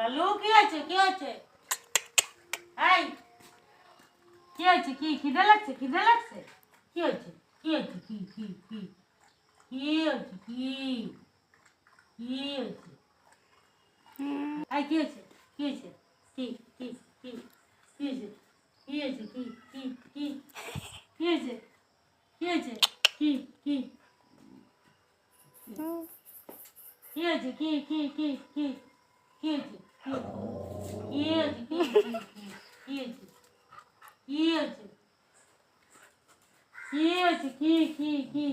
লালু কি আছে কি আছে? এই কি আছে? কি খিদে লাগছে? খিদে লাগছে? কি হয়েছে? কি হয়েছে? কি হয়েছে? কি হয়েছে? এই কি হয়েছে? কি হয়েছে? কি কি কি কি হয়েছে? কি হয়েছে? কি কি কি কি হয়েছে? কি হয়েছে? কি কি কি হয়েছে? কি কি কি কি কি হয়েছে? কি কি হয়েছে? কি কি হয়েছে? কি হয়েছে? কি হয়েছে? কি কি কি